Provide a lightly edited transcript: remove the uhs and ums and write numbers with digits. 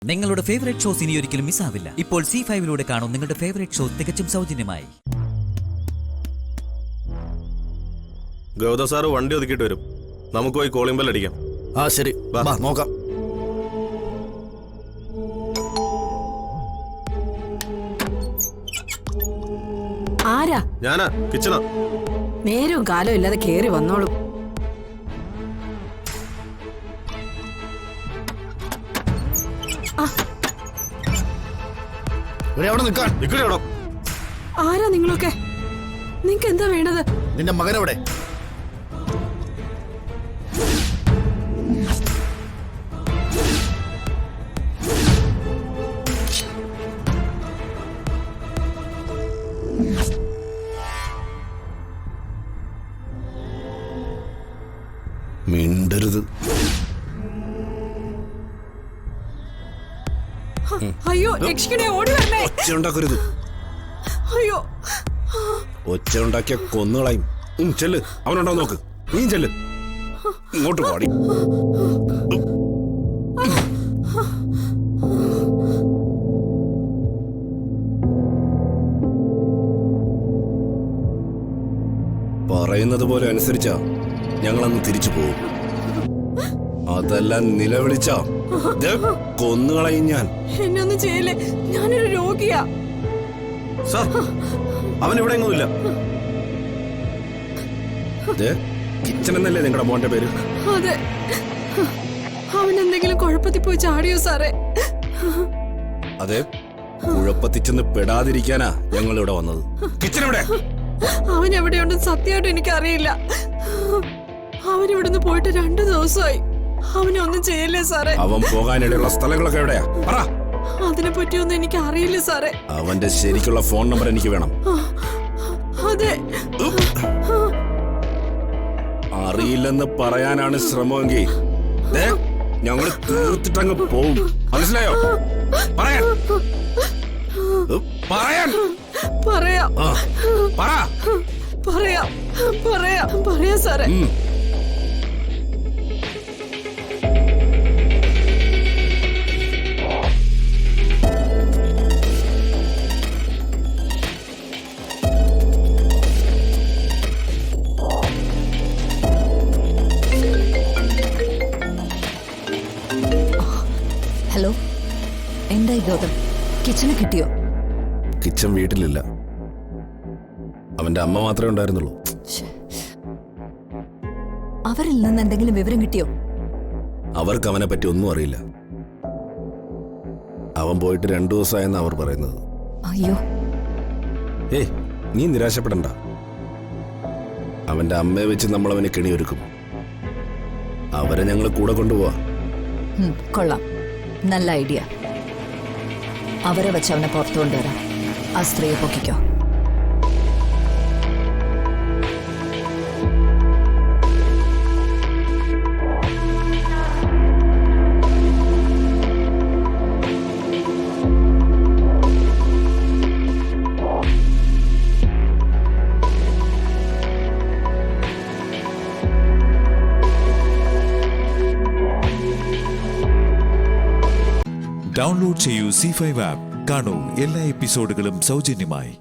നിങ്ങളുടെ favourite shows ഇനി ഒരിക്കലും മിസ്സാവില്ല. ഇപ്പോൾ C5 കാണും നിങ്ങളുടെ ഫേവറേറ്റ് ഷോ തികച്ചും സൗജന്യമായി. ഗൗത സാറ് വണ്ടി ഒതുക്കിയിട്ട് വരും. നമുക്ക് പോയി കോളിംഗ് ബെൽ അടിക്കാം. ആ ശരി, നോക്കാം. ആരാ? ഞാനാ, കിച്ചണാ. നേരവും കാലം ഇല്ലാതെ കേറി വന്നോളൂ. ആരാ നിങ്ങളൊക്കെ? നിങ്ങക്ക് എന്താ വേണ്ടത്? നിന്റെ മകനെവിടെ? മിണ്ടരുത്. അയ്യോ, രക്ഷിക്കണേ, ഓടി വരണേ. ഒച്ച ഉണ്ടാക്കരുത്. അയ്യോ, ഒച്ച ഉണ്ടാക്കിയ കൊന്നുകളയും. ചെല്ല്, അവനുണ്ടോ നോക്ക്. നീ ചെല്ല്, ഇങ്ങോട്ട് പാടി. പറയുന്നത് പോലെ അനുസരിച്ചാ ഞങ്ങളന്ന് തിരിച്ചു പോകും. അതെല്ലാം നിലവിളിച്ചാ കൊന്നുകളയും ഞാൻ. എന്നൊന്നും ചെയ്യല്ലേ, ഞാനൊരു രോഗിയാ. സാർ, അവൻ ഇവിടെ എങ്ങുമില്ല. കിച്ചൺ എന്നല്ലേ നിങ്ങളുടെ മോന്റെ പേര്? അതെ. അവൻ എന്തെങ്കിലും കുഴപ്പത്തിൽ പോയി ചാടിയോ സാറേ? അതെ, കുഴപ്പത്തിച്ചെന്ന് പെടാതിരിക്കാനാ ഞങ്ങൾ ഇവിടെ വന്നത്. കിച്ചൺ എവിടെ? അവൻ എവിടെയുണ്ടെന്ന് സത്യമായിട്ട് എനിക്കറിയില്ല. അവൻ ഇവിടുന്ന് പോയിട്ട് 2 ദിവസമായി. അവനെ ഒന്നും ചെയ്യല്ലേ സാറേ? അവൻ പോകാനിടയുള്ള സ്ഥലങ്ങളൊക്കെ എവിടെയാ? പറ. അതിനെ പറ്റിയൊന്നും എനിക്ക് അറിയില്ല സാറേ. അവന്റെ ശരിക്കുള്ള ഫോൺ നമ്പർ എനിക്ക് വേണം. അതെ. അറിയില്ലെന്ന് പറയാനാണ് ശ്രമമെങ്കിൽ ഞങ്ങൾ തീർത്തിട്ടങ്ങ് പോവും. മനസ്സിലായോ? പറയാൻ പറയാൻ പറയാം പറയാം പറയാം പറയാം സാറേ. ഹലോ, എന്തായി ഗൗതം? കിച്ചണ് കിട്ടിയോ? കിച്ചൺ വീട്ടിലില്ല. അവന്റെ അമ്മ മാത്രമേ ഉണ്ടായിരുന്നുള്ളൂ. അവരിൽ നിന്ന് എന്തെങ്കിലും വിവരം കിട്ടിയോ? അവർക്ക് അവനെ പറ്റി ഒന്നും അറിയില്ല. അവൻ പോയിട്ട് 2 ദിവസമായെന്ന് അവർ പറയുന്നത്. അയ്യോ, ഏയ്, നീ നിരാശപ്പെടണ്ട. അവന്റെ അമ്മയെ വെച്ച് നമ്മൾ അവനെ കെണിയൊരുക്കും. അവരെ ഞങ്ങൾ കൂടെ കൊണ്ടുപോവാ. കൊള്ളാം, നല്ല ഐഡിയ. അവരെ വെച്ച് അവനെ പുറത്തു കൊണ്ടുവരാം. ആ സ്ത്രീയെ പൊക്കിക്കോ. ഡൗൺലോഡ് ചെയ്യൂ C5 ആപ്പ്. കാണൂ എല്ലാ എപ്പിസോഡുകളും സൗജന്യമായി.